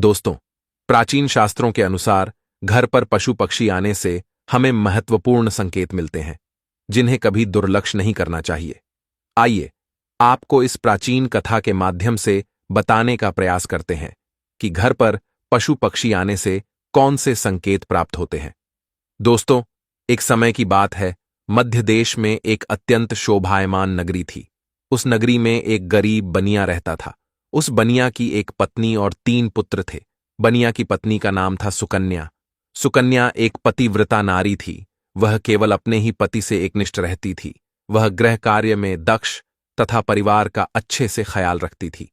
दोस्तों, प्राचीन शास्त्रों के अनुसार घर पर पशु पक्षी आने से हमें महत्वपूर्ण संकेत मिलते हैं, जिन्हें कभी दुर्लक्ष्य नहीं करना चाहिए। आइए, आपको इस प्राचीन कथा के माध्यम से बताने का प्रयास करते हैं कि घर पर पशु पक्षी आने से कौन से संकेत प्राप्त होते हैं। दोस्तों, एक समय की बात है, मध्य देश में एक अत्यंत शोभायमान नगरी थी। उस नगरी में एक गरीब बनिया रहता था। उस बनिया की एक पत्नी और 3 पुत्र थे। बनिया की पत्नी का नाम था सुकन्या। सुकन्या एक पतिव्रता नारी थी। वह केवल अपने ही पति से एकनिष्ठ रहती थी। वह गृह कार्य में दक्ष तथा परिवार का अच्छे से ख्याल रखती थी।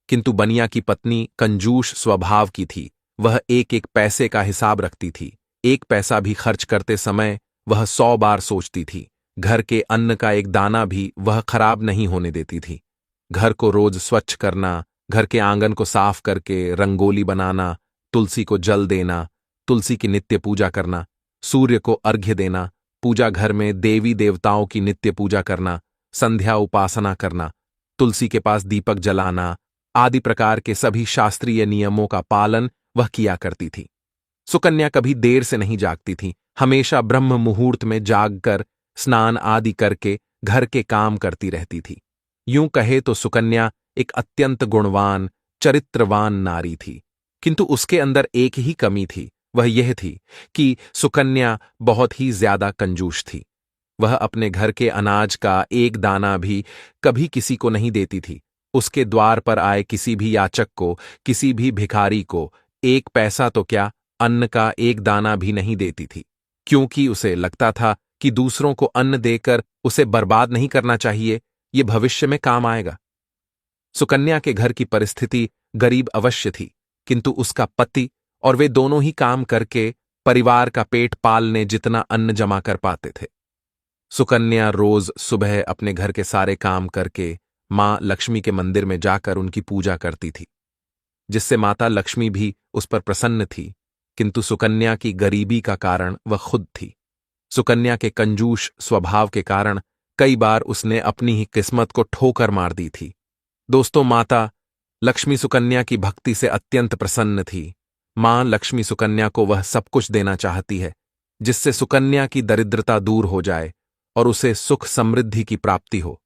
किंतु बनिया की पत्नी कंजूस स्वभाव की थी। वह एक एक पैसे का हिसाब रखती थी। एक पैसा भी खर्च करते समय वह 100 बार सोचती थी। घर के अन्न का एक दाना भी वह खराब नहीं होने देती थी। घर को रोज स्वच्छ करना, घर के आंगन को साफ करके रंगोली बनाना, तुलसी को जल देना, तुलसी की नित्य पूजा करना, सूर्य को अर्घ्य देना, पूजा घर में देवी देवताओं की नित्य पूजा करना, संध्या उपासना करना, तुलसी के पास दीपक जलाना आदि प्रकार के सभी शास्त्रीय नियमों का पालन वह किया करती थी। सुकन्या कभी देर से नहीं जागती थी। हमेशा ब्रह्म मुहूर्त में जागकर स्नान आदि करके घर के काम करती रहती थी। यूं कहे तो सुकन्या एक अत्यंत गुणवान, चरित्रवान नारी थी। किंतु उसके अंदर एक ही कमी थी। वह यह थी कि सुकन्या बहुत ही ज्यादा कंजूस थी। वह अपने घर के अनाज का एक दाना भी कभी किसी को नहीं देती थी। उसके द्वार पर आए किसी भी याचक को, किसी भी भिखारी को एक पैसा तो क्या, अन्न का एक दाना भी नहीं देती थी, क्योंकि उसे लगता था कि दूसरों को अन्न देकर उसे बर्बाद नहीं करना चाहिए, ये भविष्य में काम आएगा। सुकन्या के घर की परिस्थिति गरीब अवश्य थी, किंतु उसका पति और वे दोनों ही काम करके परिवार का पेट पालने जितना अन्न जमा कर पाते थे। सुकन्या रोज सुबह अपने घर के सारे काम करके मां लक्ष्मी के मंदिर में जाकर उनकी पूजा करती थी, जिससे माता लक्ष्मी भी उस पर प्रसन्न थी। किंतु सुकन्या की गरीबी का कारण वह खुद थी। सुकन्या के कंजूस स्वभाव के कारण कई बार उसने अपनी ही किस्मत को ठोकर मार दी थी। दोस्तों, माता लक्ष्मी सुकन्या की भक्ति से अत्यंत प्रसन्न थी। मां लक्ष्मी सुकन्या को वह सब कुछ देना चाहती है, जिससे सुकन्या की दरिद्रता दूर हो जाए और उसे सुख समृद्धि की प्राप्ति हो।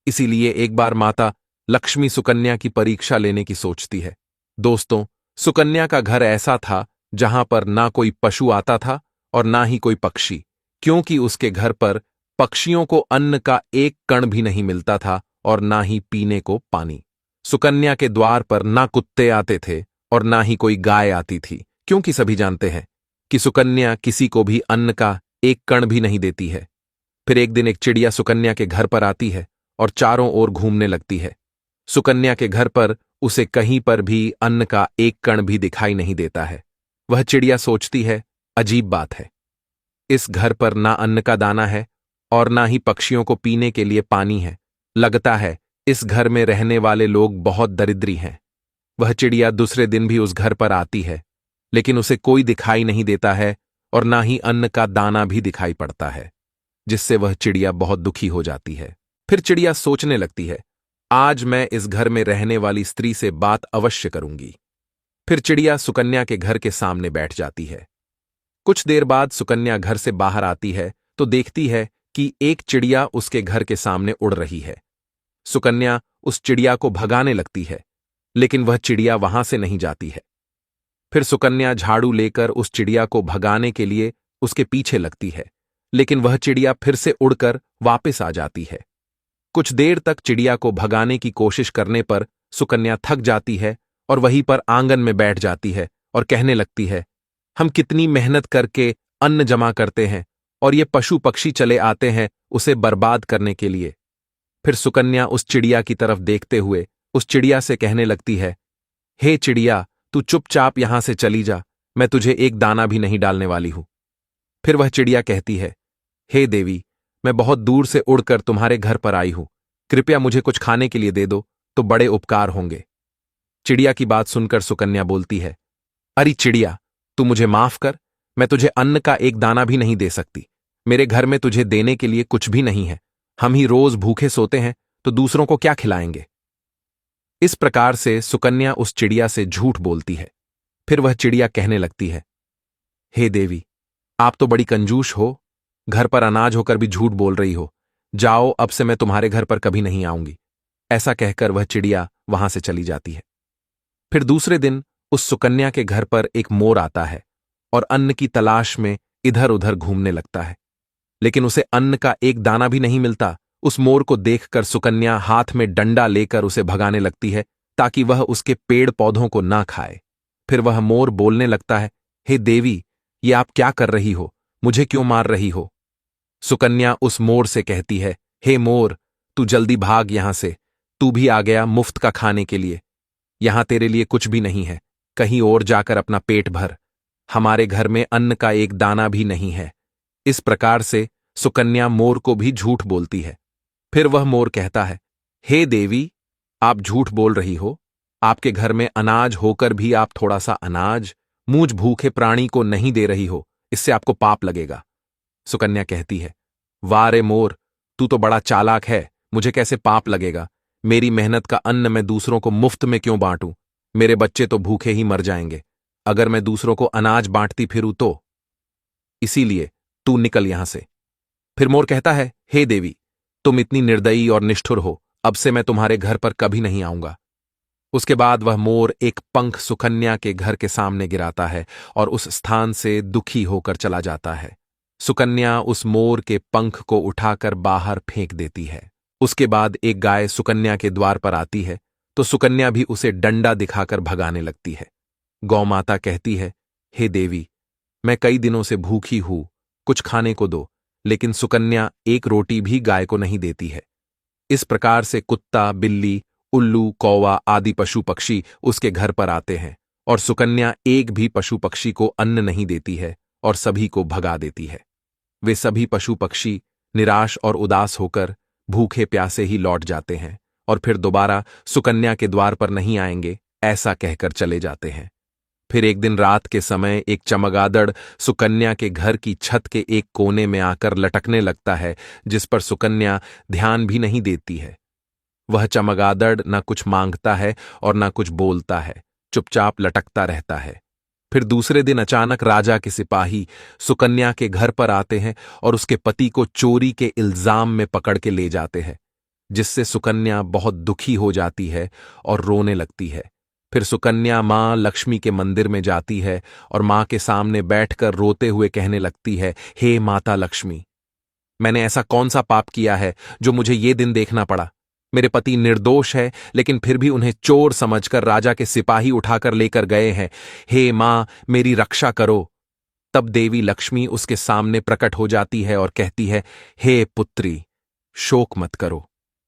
इसीलिए एक बार माता लक्ष्मी सुकन्या की परीक्षा लेने की सोचती है। दोस्तों, सुकन्या का घर ऐसा था जहां पर ना कोई पशु आता था और ना ही कोई पक्षी, क्योंकि उसके घर पर पक्षियों को अन्न का एक कण भी नहीं मिलता था और ना ही पीने को पानी। सुकन्या के द्वार पर ना कुत्ते आते थे और ना ही कोई गाय आती थी, क्योंकि सभी जानते हैं कि सुकन्या किसी को भी अन्न का एक कण भी नहीं देती है। फिर एक दिन एक चिड़िया सुकन्या के घर पर आती है और चारों ओर घूमने लगती है। सुकन्या के घर पर उसे कहीं पर भी अन्न का एक कण भी दिखाई नहीं देता है। वह चिड़िया सोचती है, अजीब बात है, इस घर पर ना अन्न का दाना है और ना ही पक्षियों को पीने के लिए पानी है। लगता है इस घर में रहने वाले लोग बहुत दरिद्री हैं। वह चिड़िया दूसरे दिन भी उस घर पर आती है, लेकिन उसे कोई दिखाई नहीं देता है और ना ही अन्न का दाना भी दिखाई पड़ता है, जिससे वह चिड़िया बहुत दुखी हो जाती है। फिर चिड़िया सोचने लगती है, आज मैं इस घर में रहने वाली स्त्री से बात अवश्य करूंगी। फिर चिड़िया सुकन्या के घर के सामने बैठ जाती है। कुछ देर बाद सुकन्या घर से बाहर आती है तो देखती है कि एक चिड़िया उसके घर के सामने उड़ रही है। सुकन्या उस चिड़िया को भगाने लगती है, लेकिन वह चिड़िया वहां से नहीं जाती है। फिर सुकन्या झाड़ू लेकर उस चिड़िया को भगाने के लिए उसके पीछे लगती है, लेकिन वह चिड़िया फिर से उड़कर वापस आ जाती है। कुछ देर तक चिड़िया को भगाने की कोशिश करने पर सुकन्या थक जाती है और वहीं पर आंगन में बैठ जाती है और कहने लगती है, हम कितनी मेहनत करके अन्न जमा करते हैं और ये पशु पक्षी चले आते हैं उसे बर्बाद करने के लिए। फिर सुकन्या उस चिड़िया की तरफ देखते हुए उस चिड़िया से कहने लगती है, हे चिड़िया, तू चुपचाप यहां से चली जा, मैं तुझे एक दाना भी नहीं डालने वाली हूं। फिर वह चिड़िया कहती है, हे देवी, मैं बहुत दूर से उड़कर तुम्हारे घर पर आई हूं, कृपया मुझे कुछ खाने के लिए दे दो तो बड़े उपकार होंगे। चिड़िया की बात सुनकर सुकन्या बोलती है, अरे चिड़िया, तू मुझे माफ कर, मैं तुझे अन्न का एक दाना भी नहीं दे सकती। मेरे घर में तुझे देने के लिए कुछ भी नहीं है। हम ही रोज भूखे सोते हैं तो दूसरों को क्या खिलाएंगे। इस प्रकार से सुकन्या उस चिड़िया से झूठ बोलती है। फिर वह चिड़िया कहने लगती है, हे देवी, आप तो बड़ी कंजूस हो, घर पर अनाज होकर भी झूठ बोल रही हो। जाओ, अब से मैं तुम्हारे घर पर कभी नहीं आऊंगी। ऐसा कहकर वह चिड़िया वहां से चली जाती है। फिर दूसरे दिन उस सुकन्या के घर पर एक मोर आता है और अन्न की तलाश में इधर उधर घूमने लगता है, लेकिन उसे अन्न का एक दाना भी नहीं मिलता। उस मोर को देखकर सुकन्या हाथ में डंडा लेकर उसे भगाने लगती है ताकि वह उसके पेड़ पौधों को ना खाए। फिर वह मोर बोलने लगता है, हे देवी, ये आप क्या कर रही हो? मुझे क्यों मार रही हो? सुकन्या उस मोर से कहती है, हे मोर, तू जल्दी भाग यहां से। तू भी आ गया मुफ्त का खाने के लिए। यहां तेरे लिए कुछ भी नहीं है। कहीं और जाकर अपना पेट भर। हमारे घर में अन्न का एक दाना भी नहीं है। इस प्रकार से सुकन्या मोर को भी झूठ बोलती है। फिर वह मोर कहता है, हे देवी, आप झूठ बोल रही हो। आपके घर में अनाज होकर भी आप थोड़ा सा अनाज मूझ भूखे प्राणी को नहीं दे रही हो। इससे आपको पाप लगेगा। सुकन्या कहती है, वाह रे मोर, तू तो बड़ा चालाक है। मुझे कैसे पाप लगेगा? मेरी मेहनत का अन्न मैं दूसरों को मुफ्त में क्यों बांटूं? मेरे बच्चे तो भूखे ही मर जाएंगे अगर मैं दूसरों को अनाज बांटती फिरूं तो। इसीलिए तू निकल यहां से। फिर मोर कहता है, हे देवी, तुम इतनी निर्दयी और निष्ठुर हो। अब से मैं तुम्हारे घर पर कभी नहीं आऊंगा। उसके बाद वह मोर एक पंख सुकन्या के घर के सामने गिराता है और उस स्थान से दुखी होकर चला जाता है। सुकन्या उस मोर के पंख को उठाकर बाहर फेंक देती है। उसके बाद एक गाय सुकन्या के द्वार पर आती है तो सुकन्या भी उसे डंडा दिखाकर भगाने लगती है। गौ माता कहती है, हे देवी, मैं कई दिनों से भूखी हूं, कुछ खाने को दो। लेकिन सुकन्या एक रोटी भी गाय को नहीं देती है। इस प्रकार से कुत्ता, बिल्ली, उल्लू, कौवा आदि पशु पक्षी उसके घर पर आते हैं और सुकन्या एक भी पशु पक्षी को अन्न नहीं देती है और सभी को भगा देती है। वे सभी पशु पक्षी निराश और उदास होकर भूखे प्यासे ही लौट जाते हैं और फिर दोबारा सुकन्या के द्वार पर नहीं आएंगे, ऐसा कहकर चले जाते हैं। फिर एक दिन रात के समय एक चमगादड़ सुकन्या के घर की छत के एक कोने में आकर लटकने लगता है, जिस पर सुकन्या ध्यान भी नहीं देती है। वह चमगादड़ न कुछ मांगता है और न कुछ बोलता है, चुपचाप लटकता रहता है। फिर दूसरे दिन अचानक राजा के सिपाही सुकन्या के घर पर आते हैं और उसके पति को चोरी के इल्जाम में पकड़ के ले जाते हैं, जिससे सुकन्या बहुत दुखी हो जाती है और रोने लगती है। फिर सुकन्या मां लक्ष्मी के मंदिर में जाती है और मां के सामने बैठकर रोते हुए कहने लगती है, हे माता लक्ष्मी, मैंने ऐसा कौन सा पाप किया है जो मुझे ये दिन देखना पड़ा? मेरे पति निर्दोष है, लेकिन फिर भी उन्हें चोर समझकर राजा के सिपाही उठाकर लेकर गए हैं। हे मां, मेरी रक्षा करो। तब देवी लक्ष्मी उसके सामने प्रकट हो जाती है और कहती है, हे पुत्री, शोक मत करो।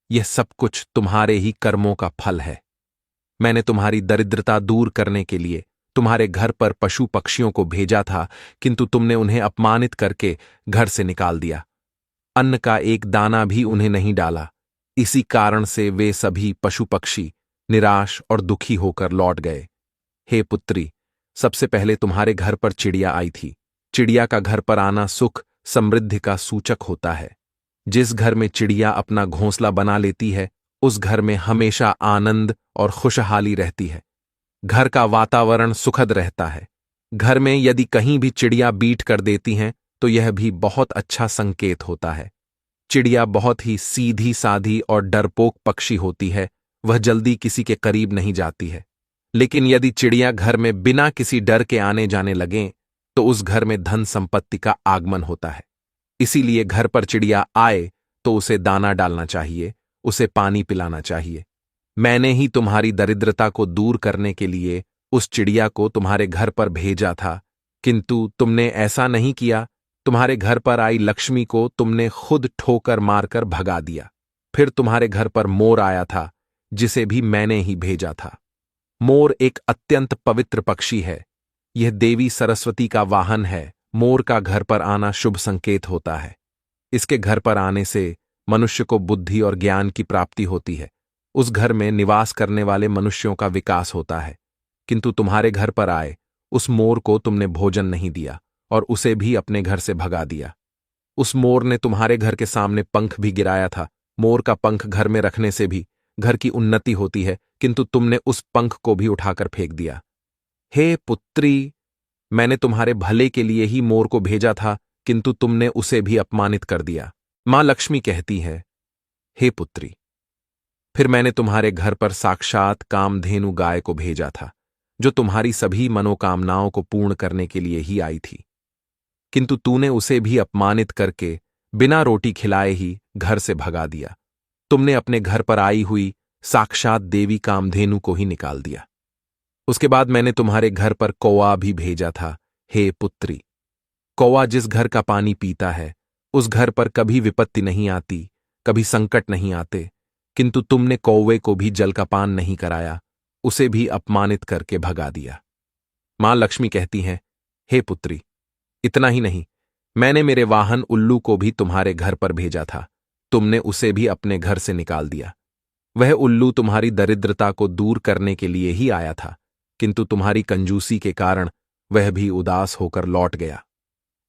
यह सब कुछ तुम्हारे ही कर्मों का फल है। मैंने तुम्हारी दरिद्रता दूर करने के लिए तुम्हारे घर पर पशु पक्षियों को भेजा था, किंतु तुमने उन्हें अपमानित करके घर से निकाल दिया। अन्न का एक दाना भी उन्हें नहीं डाला। इसी कारण से वे सभी पशु पक्षी निराश और दुखी होकर लौट गए। हे पुत्री, सबसे पहले तुम्हारे घर पर चिड़िया आई थी। चिड़िया का घर पर आना सुख समृद्धि का सूचक होता है। जिस घर में चिड़िया अपना घोंसला बना लेती है, उस घर में हमेशा आनंद और खुशहाली रहती है। घर का वातावरण सुखद रहता है। घर में यदि कहीं भी चिड़िया बीट कर देती हैं तो यह भी बहुत अच्छा संकेत होता है। चिड़िया बहुत ही सीधी साधी और डरपोक पक्षी होती है। वह जल्दी किसी के करीब नहीं जाती है। लेकिन यदि चिड़िया घर में बिना किसी डर के आने जाने लगें तो उस घर में धन संपत्ति का आगमन होता है। इसीलिए घर पर चिड़िया आए तो उसे दाना डालना चाहिए, उसे पानी पिलाना चाहिए। मैंने ही तुम्हारी दरिद्रता को दूर करने के लिए उस चिड़िया को तुम्हारे घर पर भेजा था, किंतु तुमने ऐसा नहीं किया। तुम्हारे घर पर आई लक्ष्मी को तुमने खुद ठोकर मारकर भगा दिया। फिर तुम्हारे घर पर मोर आया था, जिसे भी मैंने ही भेजा था। मोर एक अत्यंत पवित्र पक्षी है। यह देवी सरस्वती का वाहन है। मोर का घर पर आना शुभ संकेत होता है। इसके घर पर आने से मनुष्य को बुद्धि और ज्ञान की प्राप्ति होती है। उस घर में निवास करने वाले मनुष्यों का विकास होता है। किंतु तुम्हारे घर पर आए उस मोर को तुमने भोजन नहीं दिया और उसे भी अपने घर से भगा दिया। उस मोर ने तुम्हारे घर के सामने पंख भी गिराया था। मोर का पंख घर में रखने से भी घर की उन्नति होती है, किंतु तुमने उस पंख को भी उठाकर फेंक दिया। हे पुत्री, मैंने तुम्हारे भले के लिए ही मोर को भेजा था, किंतु तुमने उसे भी अपमानित कर दिया। मां लक्ष्मी कहती है, हे पुत्री, फिर मैंने तुम्हारे घर पर साक्षात कामधेनु गाय को भेजा था, जो तुम्हारी सभी मनोकामनाओं को पूर्ण करने के लिए ही आई थी, किंतु तूने उसे भी अपमानित करके बिना रोटी खिलाए ही घर से भगा दिया। तुमने अपने घर पर आई हुई साक्षात देवी कामधेनु को ही निकाल दिया। उसके बाद मैंने तुम्हारे घर पर कौआ भी भेजा था। हे पुत्री, कौआ जिस घर का पानी पीता है, उस घर पर कभी विपत्ति नहीं आती, कभी संकट नहीं आते, किंतु तुमने कौवे को भी जल का पान नहीं कराया, उसे भी अपमानित करके भगा दिया। मां लक्ष्मी कहती हैं, हे पुत्री, इतना ही नहीं, मैंने मेरे वाहन उल्लू को भी तुम्हारे घर पर भेजा था, तुमने उसे भी अपने घर से निकाल दिया। वह उल्लू तुम्हारी दरिद्रता को दूर करने के लिए ही आया था, किंतु तुम्हारी कंजूसी के कारण वह भी उदास होकर लौट गया।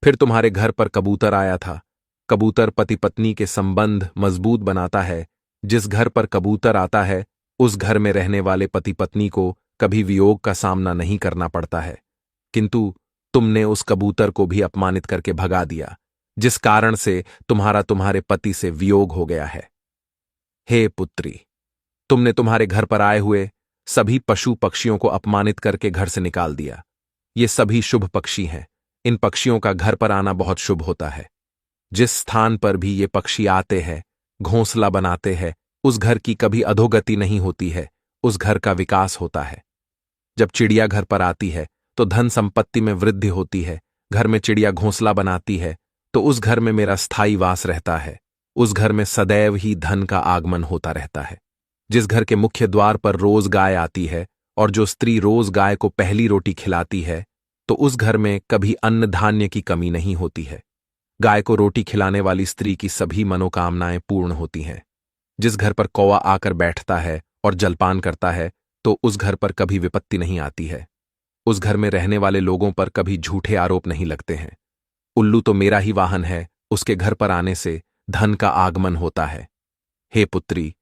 फिर तुम्हारे घर पर कबूतर आया था। कबूतर पति पत्नी के संबंध मजबूत बनाता है। जिस घर पर कबूतर आता है, उस घर में रहने वाले पति पत्नी को कभी वियोग का सामना नहीं करना पड़ता है, किंतु तुमने उस कबूतर को भी अपमानित करके भगा दिया, जिस कारण से तुम्हारे पति से वियोग हो गया है। हे पुत्री, तुमने तुम्हारे घर पर आए हुए सभी पशु पक्षियों को अपमानित करके घर से निकाल दिया। ये सभी शुभ पक्षी हैं। इन पक्षियों का घर पर आना बहुत शुभ होता है। जिस स्थान पर भी ये पक्षी आते हैं, घोंसला बनाते हैं, उस घर की कभी अधोगति नहीं होती है, उस घर का विकास होता है। जब चिड़िया घर पर आती है तो धन संपत्ति में वृद्धि होती है। घर में चिड़िया घोंसला बनाती है तो उस घर में मेरा स्थायी वास रहता है। उस घर में सदैव ही धन का आगमन होता रहता है। जिस घर के मुख्य द्वार पर रोज गाय आती है और जो स्त्री रोज गाय को पहली रोटी खिलाती है, तो उस घर में कभी अन्न धान्य की कमी नहीं होती है। गाय को रोटी खिलाने वाली स्त्री की सभी मनोकामनाएं पूर्ण होती हैं। जिस घर पर कौवा आकर बैठता है और जलपान करता है, तो उस घर पर कभी विपत्ति नहीं आती है। उस घर में रहने वाले लोगों पर कभी झूठे आरोप नहीं लगते हैं। उल्लू तो मेरा ही वाहन है, उसके घर पर आने से धन का आगमन होता है। हे पुत्री,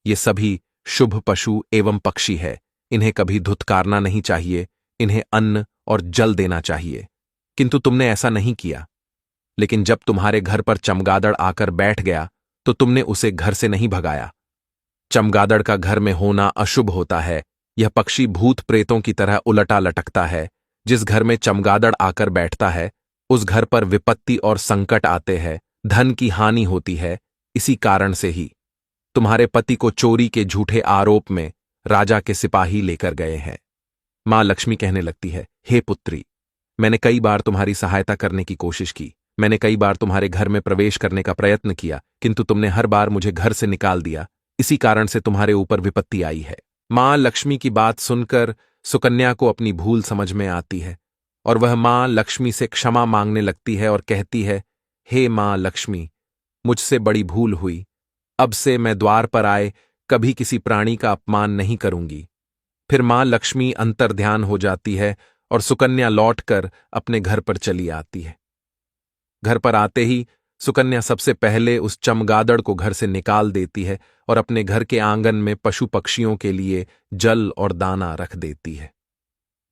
ये सभी शुभ पशु एवं पक्षी है। इन्हें कभी धुतकारना नहीं चाहिए, इन्हें अन्न और जल देना चाहिए, किंतु तुमने ऐसा नहीं किया। लेकिन जब तुम्हारे घर पर चमगादड़ आकर बैठ गया तो तुमने उसे घर से नहीं भगाया। चमगादड़ का घर में होना अशुभ होता है। यह पक्षी भूत प्रेतों की तरह उलटा लटकता है। जिस घर में चमगादड़ आकर बैठता है, उस घर पर विपत्ति और संकट आते हैं, धन की हानि होती है। इसी कारण से ही तुम्हारे पति को चोरी के झूठे आरोप में राजा के सिपाही लेकर गए हैं। मां लक्ष्मी कहने लगती है, हे पुत्री, मैंने कई बार तुम्हारी सहायता करने की कोशिश की। मैंने कई बार तुम्हारे घर में प्रवेश करने का प्रयत्न किया, किंतु तुमने हर बार मुझे घर से निकाल दिया। इसी कारण से तुम्हारे ऊपर विपत्ति आई है। मां लक्ष्मी की बात सुनकर सुकन्या को अपनी भूल समझ में आती है और वह मां लक्ष्मी से क्षमा मांगने लगती है और कहती है, हे मां लक्ष्मी, मुझसे बड़ी भूल हुई। अब से मैं द्वार पर आए कभी किसी प्राणी का अपमान नहीं करूंगी। फिर मां लक्ष्मी अंतर्ध्यान हो जाती है और सुकन्या लौटकर अपने घर पर चली आती है। घर पर आते ही सुकन्या सबसे पहले उस चमगादड़ को घर से निकाल देती है और अपने घर के आंगन में पशु पक्षियों के लिए जल और दाना रख देती है।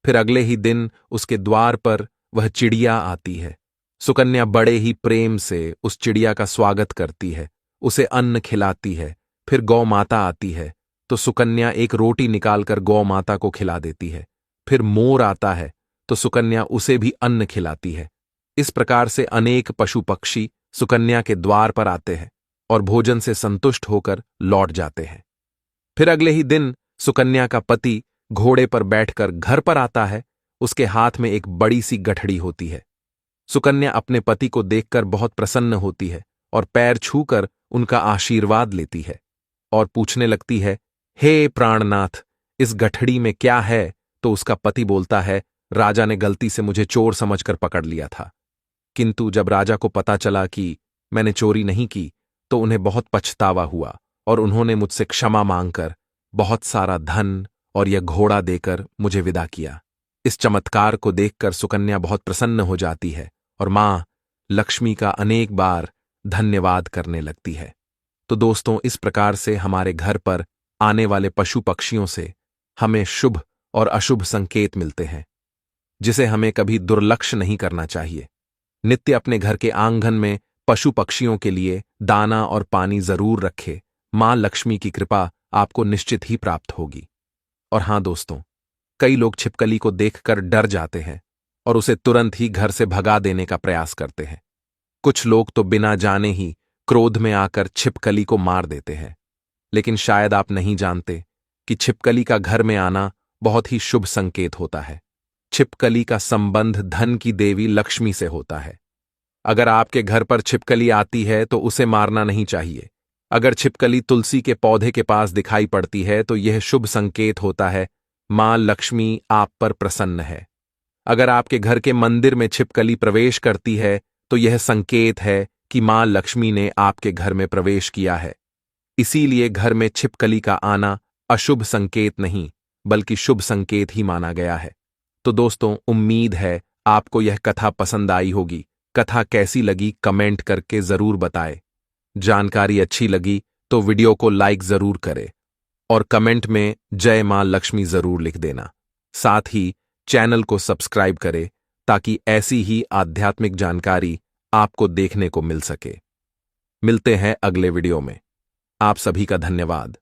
फिर अगले ही दिन उसके द्वार पर वह चिड़िया आती है। सुकन्या बड़े ही प्रेम से उस चिड़िया का स्वागत करती है, उसे अन्न खिलाती है। फिर गौ माता आती है तो सुकन्या एक रोटी निकालकर गौ माता को खिला देती है। फिर मोर आता है तो सुकन्या उसे भी अन्न खिलाती है। इस प्रकार से अनेक पशु पक्षी सुकन्या के द्वार पर आते हैं और भोजन से संतुष्ट होकर लौट जाते हैं। फिर अगले ही दिन सुकन्या का पति घोड़े पर बैठकर घर पर आता है। उसके हाथ में एक बड़ी सी गठड़ी होती है। सुकन्या अपने पति को देखकर बहुत प्रसन्न होती है और पैर छूकर उनका आशीर्वाद लेती है और पूछने लगती है, हे प्राणनाथ, इस गठड़ी में क्या है? तो उसका पति बोलता है, राजा ने गलती से मुझे चोर समझकर पकड़ लिया था, किंतु जब राजा को पता चला कि मैंने चोरी नहीं की तो उन्हें बहुत पछतावा हुआ और उन्होंने मुझसे क्षमा मांगकर बहुत सारा धन और यह घोड़ा देकर मुझे विदा किया। इस चमत्कार को देखकर सुकन्या बहुत प्रसन्न हो जाती है और मां लक्ष्मी का अनेक बार धन्यवाद करने लगती है। तो दोस्तों, इस प्रकार से हमारे घर पर आने वाले पशु पक्षियों से हमें शुभ और अशुभ संकेत मिलते हैं। जिसे हमें कभी दुर्लक्ष्य नहीं करना चाहिए। नित्य अपने घर के आंगन में पशु पक्षियों के लिए दाना और पानी जरूर रखें। मां लक्ष्मी की कृपा आपको निश्चित ही प्राप्त होगी। और हां दोस्तों, कई लोग छिपकली को देखकर डर जाते हैं और उसे तुरंत ही घर से भगा देने का प्रयास करते हैं। कुछ लोग तो बिना जाने ही क्रोध में आकर छिपकली को मार देते हैं। लेकिन शायद आप नहीं जानते कि छिपकली का घर में आना बहुत ही शुभ संकेत होता है। छिपकली का संबंध धन की देवी लक्ष्मी से होता है। अगर आपके घर पर छिपकली आती है तो उसे मारना नहीं चाहिए। अगर छिपकली तुलसी के पौधे के पास दिखाई पड़ती है तो यह शुभ संकेत होता है, मां लक्ष्मी आप पर प्रसन्न है। अगर आपके घर के मंदिर में छिपकली प्रवेश करती है तो यह संकेत है कि मां लक्ष्मी ने आपके घर में प्रवेश किया है। इसीलिए घर में छिपकली का आना अशुभ संकेत नहीं बल्कि शुभ संकेत ही माना गया है। तो दोस्तों, उम्मीद है आपको यह कथा पसंद आई होगी। कथा कैसी लगी कमेंट करके जरूर बताएं। जानकारी अच्छी लगी तो वीडियो को लाइक जरूर करें और कमेंट में जय मां लक्ष्मी जरूर लिख देना। साथ ही चैनल को सब्सक्राइब करें ताकि ऐसी ही आध्यात्मिक जानकारी आपको देखने को मिल सके। मिलते हैं अगले वीडियो में। आप सभी का धन्यवाद।